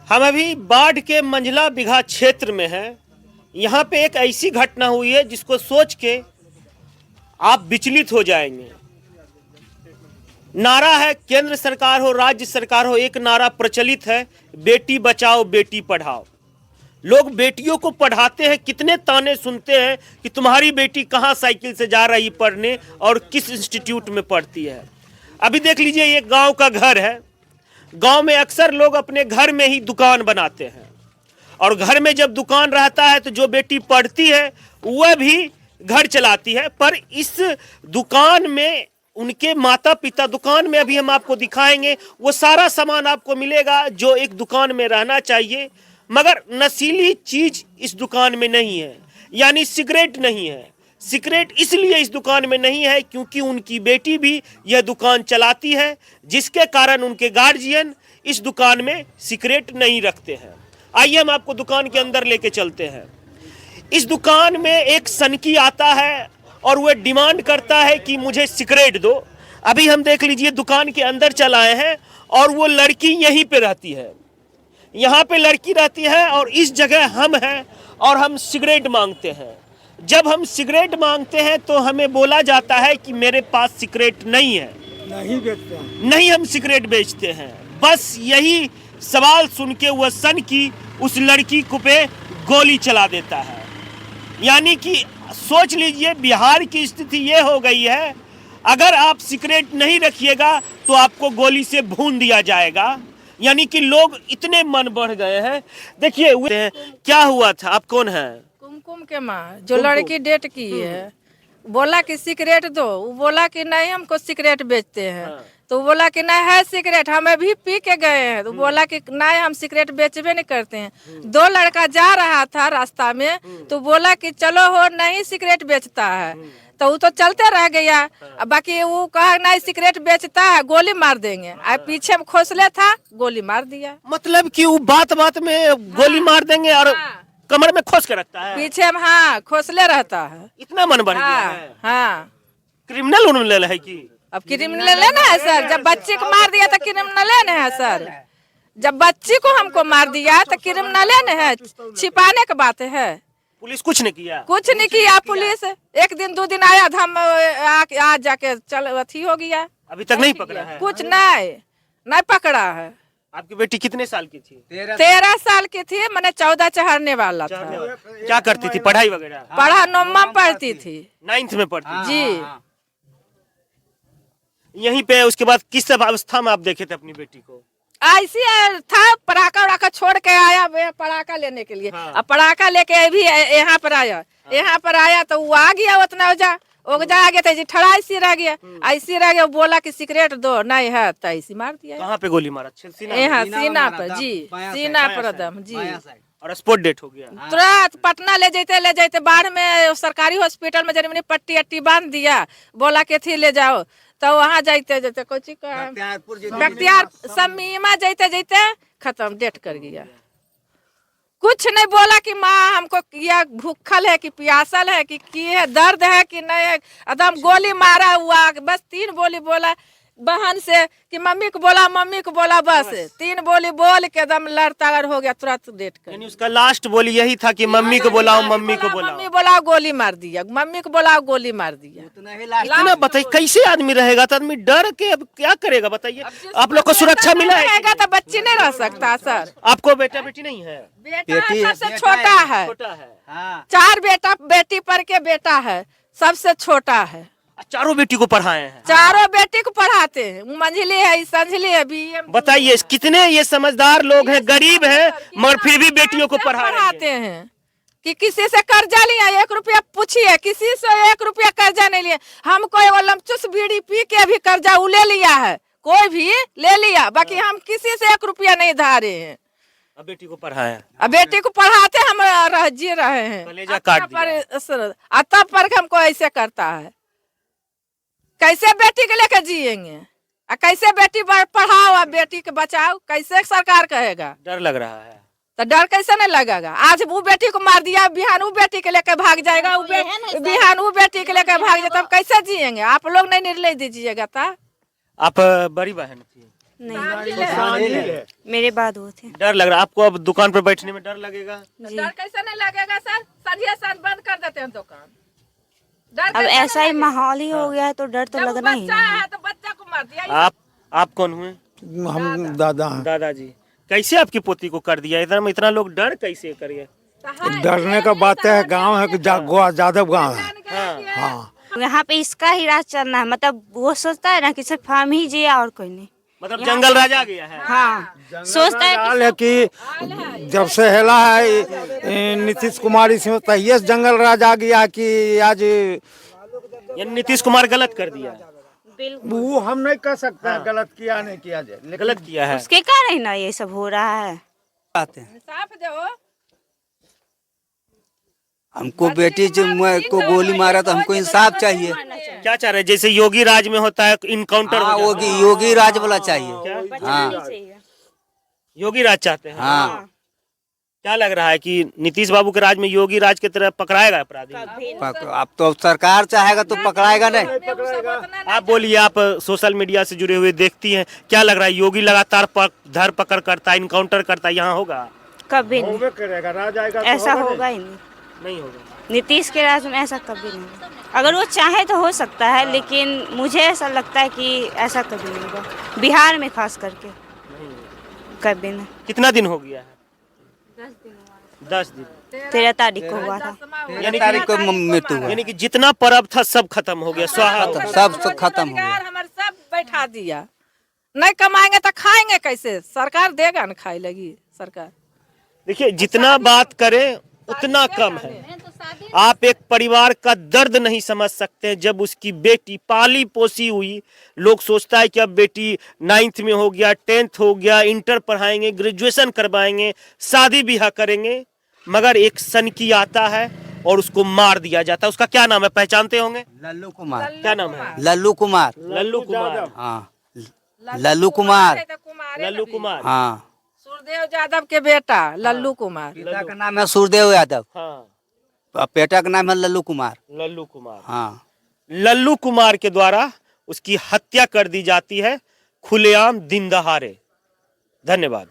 हम अभी बाढ़ के मंझला बिघा क्षेत्र में हैं। यहाँ पे एक ऐसी घटना हुई है जिसको सोच के आप विचलित हो जाएंगे। नारा है, केंद्र सरकार हो राज्य सरकार हो, एक नारा प्रचलित है, बेटी बचाओ बेटी पढ़ाओ। लोग बेटियों को पढ़ाते हैं, कितने ताने सुनते हैं कि तुम्हारी बेटी कहाँ साइकिल से जा रही पढ़ने और किस इंस्टीट्यूट में पढ़ती है। अभी देख लीजिए, ये गांव का घर है। गांव में अक्सर लोग अपने घर में ही दुकान बनाते हैं और घर में जब दुकान रहता है तो जो बेटी पढ़ती है वह भी घर चलाती है। पर इस दुकान में उनके माता पिता, दुकान में अभी हम आपको दिखाएंगे, वो सारा सामान आपको मिलेगा जो एक दुकान में रहना चाहिए, मगर नशीली चीज इस दुकान में नहीं है, यानी सिगरेट नहीं है। सिगरेट इसलिए इस दुकान में नहीं है क्योंकि उनकी बेटी भी यह दुकान चलाती है, जिसके कारण उनके गार्जियन इस दुकान में सिगरेट नहीं रखते हैं। आइए हम आपको दुकान के अंदर लेके चलते हैं। इस दुकान में एक सनकी आता है और वह डिमांड करता है कि मुझे सिगरेट दो। अभी हम देख लीजिए, दुकान के अंदर चल आए हैं और वो लड़की यहीं पे रहती है, यहाँ पे लड़की रहती है और इस जगह हम हैं और हम सिगरेट मांगते हैं। जब हम सिगरेट मांगते हैं तो हमें बोला जाता है कि मेरे पास सिगरेट नहीं है, नहीं बेचते हैं, नहीं हम सिगरेट बेचते हैं। बस यही सवाल सुन के वह सन की उस लड़की को पे गोली चला देता है। यानी कि सोच लीजिए, बिहार की स्थिति ये हो गई है, अगर आप सिगरेट नहीं रखिएगा तो आपको गोली से भून दिया जाएगा। यानी कि लोग इतने मन बढ़ गए हैं। देखिए क्या हुआ था। आप कौन है? कुमकुम के माँ, जो लड़की डेट की है, बोला कि सिगरेट दो। वो बोला कि नहीं, हमको सिगरेट बेचते हैं। हाँ। तो वो बोला कि नहीं है सिगरेट, हम अभी पी के गए हैं। तो बोला कि नहीं, हम सिगरेट बेचबे नहीं करते हैं। दो लड़का जा रहा था रास्ता में, तो बोला कि चलो हो, नहीं सिगरेट बेचता है। तो वो तो चलते रह गया। बाकी वो कहा नहीं सिगरेट बेचता है, गोली मार देंगे। पीछे में खोसले था, गोली मार दिया। मतलब कि वो बात बात में गोली मार देंगे और कमर में खोस के रखता है पीछे में, हाँ, खोसले रहता है। इतना मन बढ़ गया है। हाँ, क्रिमिनल उन्होंने है कि अब क्रिमिनल लेना है सर। जब बच्चे को मार दिया तो क्रिमिनल लेना है सर। जब बच्ची को हमको मार दिया तो क्रिमिनल लेना है। छिपाने की बात है। पुलिस कुछ नहीं किया? कुछ नहीं किया पुलिस। एक दिन दो दिन आया, हम आज जाके चल अथी हो गया। अभी तक नहीं पकड़ा है? कुछ नहीं पकड़ा है। आपकी बेटी कितने साल की थी? 13 साल की थी। मैंने 14 चढ़ने वाला था। क्या करती थी? पढ़ाई वगैरह? पढ़ा 9वीं में पढ़ती थी। 9th में पढ़ती थी? जी। यहीं पे उसके बाद किस सब अवस्था में आप देखे थे अपनी बेटी को? ऐसी था, पटाखा वड़ाखा छोड़ के आया पटाखा लेने के लिए। हाँ। अब पटाखा लेके अभी यहाँ पर आया। यहाँ पर आया तो वो आ गया, उतना ओगजा आ गया था जी, ठड़ा ऐसी रह गया। ऐसी रह गया, बोला कि सिगरेट दो, नहीं है तो ऐसी मार दिया। कहाँ पे गोली मारा? यहाँ सीना पर जी, सीना पर एकदम जी। और स्पॉट डेट हो गया? तुरंत पटना ले जाते बाढ़ में सरकारी हॉस्पिटल में जब पट्टी अट्टी बांध दिया, बोला कि थी ले जाओ, तो वहाँ जाते कोची बख्तियार समीमा जाते खत्म, डेट कर गया। कुछ नहीं बोला कि माँ हमको या भूखल है कि प्यासल है कि है, दर्द है कि नहीं है। एकदम गोली मारा हुआ, बस 3 बोली बोला बहन से कि मम्मी को बोला, बस 3 बोली बोल के एकदम लड़ताड़ हो गया, तुरंत डेट कर। यानी उसका लास्ट बोली यही था कि मम्मी को बुलाओ, मम्मी को बुलाओ। मम्मी बोलाओ, गोली मार दिया। मम्मी को बोलाओ, गोली मार दिया। इतना बताइए, कैसे आदमी रहेगा? तो आदमी डर के अब क्या करेगा बताइए? आप लोग को सुरक्षा मिला है? तो बच्ची नहीं रह सकता सर। आपको बेटा बेटी नहीं है? बेटा सबसे छोटा है। छोटा है। 4 बेटा बेटी पर के बेटा है, सबसे छोटा है। चारों बेटी को पढ़ाए हैं? चारों बेटी को पढ़ाते हैं। मंझली है, संझली है, BM। बताइए, कितने ये समझदार लोग हैं, गरीब हैं, मगर फिर भी बेटियों को पढ़ाते हैं। कि किसी से कर्जा लिया, 1 रुपया पूछिए, किसी से 1 रुपया कर्जा नहीं लिया। हमको वो लमचूस बीड़ी पी के भी कर्जा ले लिया है, कोई भी ले लिया, बाकी हम किसी से 1 रुपया नहीं धारे हैं। अब बेटी को पढ़ाया, अब बेटी को पढ़ाते हम जी रहे हैं। तब पर हमको ऐसे करता है। कैसे बेटी के लेकर जिएंगे? कैसे बेटी पढ़ाओ और बेटी के बचाओ? कैसे सरकार कहेगा? डर लग रहा है। तो डर कैसे नहीं लगेगा? आज वो बेटी को मार दिया, बिहान वो बेटी के लेकर भाग जाएगा, बिहान वो बेटी के लेकर भाग जाए, तब कैसे जिएंगे? आप लोग नहीं निर्णय दीजिएगा। आप बड़ी बहन थी? नहीं, मेरे बाद वो थे। डर लग रहा है आपको? अब दुकान पर बैठने में डर लगेगा? जी। डर कैसे नहीं लगेगा सर? संध्या साथ बंद कर देते हैं दुकान। डर अब कैसे ऐसा ही नहीं माहौल ही हो गया है तो डर तो जब लगना ही बच्चा है। है तो बच्चा को मार दिया। आप कौन हुए? हम दादा हैं। दादाजी। कैसे आपकी पोती को कर दिया? इधर में इतना लोग डर कैसे करिए? डरने का बात है, गांव है कि जादव गांव है। हाँ, यहाँ पे इसका ही राज चलना है, मतलब वो सोचता है ना कि सिर्फ हम ही जिया और कोई नहीं। मतलब जंगल राज आ गया है। हाँ, सोचता है हाल है कि जब से हेला है नीतीश कुमार इसमें तहिए से जंगल राज आ गया कि आज यानी नीतीश कुमार गलत कर दिया? वो हम नहीं कह सकते हैं गलत किया नहीं किया जाए, लेकिन गलत किया है। उसके कारण ही ना ये सब हो रहा है। आते हैं साफ दो। हमको बेटी जो को गोली मारा तो हमको इंसाफ चाहिए। क्या चाह रहे हैं? जैसे योगी राज में होता है इनकाउंटर हाँ, हो जाता है। योगी राज वाला चाहिए। क्या? हाँ योगी राज चाहते हैं? हाँ, क्या लग रहा है कि नीतीश बाबू के राज में योगी राज की तरह पकड़ाएगा अपराधी? अब तो सरकार चाहेगा तो पकड़ाएगा नहीं। आप बोलिए, आप सोशल मीडिया से जुड़े हुए देखती हैं, क्या लग रहा है? योगी लगातार धर पकड़ करता है, इनकाउंटर करता है, यहाँ होगा? कभी नहीं, होबे करेगा, राज आएगा तो ऐसा होगा होगा ही नहीं। नहीं होगा। नीतीश के राज में ऐसा कभी नहीं। अगर वो चाहे तो हो सकता है, लेकिन मुझे ऐसा लगता है कि ऐसा कभी नहीं होगा, बिहार में खास करके कभी नहीं। कितना दिन हो गया है? 10 दिन। 13 तारीख को हुआ था। यानी तारीख को मृत्यु हुआ। यानी कि जितना पर्व था सब खत्म हो गया, स्वाहा हो गया। सब खत्म हो गया। हमारे सब बैठा दिया। नहीं कमाएंगे तो खाएंगे कैसे? सरकार देगा ना, खाए लगी सरकार। देखिए, जितना बात करें उतना कम है। आप एक परिवार का दर्द नहीं समझ सकते जब उसकी बेटी पाली पोसी हुई, लोग सोचता है कि अब बेटी 9th में हो गया, 10th हो गया, इंटर पढ़ाएंगे, ग्रेजुएशन करवाएंगे, शादी ब्याह करेंगे, मगर एक सनकी आता है और उसको मार दिया जाता है। उसका क्या नाम है, पहचानते होंगे? लल्लू कुमार। क्या नाम है? लल्लू कुमार। लल्लू कुमार। हाँ, लल्लू कुमार। लल्लू कुमार। हाँ, सूरदेव यादव के बेटा लल्लू कुमार। पिता का नाम है सूरदेव यादव, हाँ, बेटा का नाम है लल्लू कुमार। लल्लू कुमार। हाँ, लल्लू कुमार के द्वारा उसकी हत्या कर दी जाती है खुलेआम दिन दहाड़े। धन्यवाद।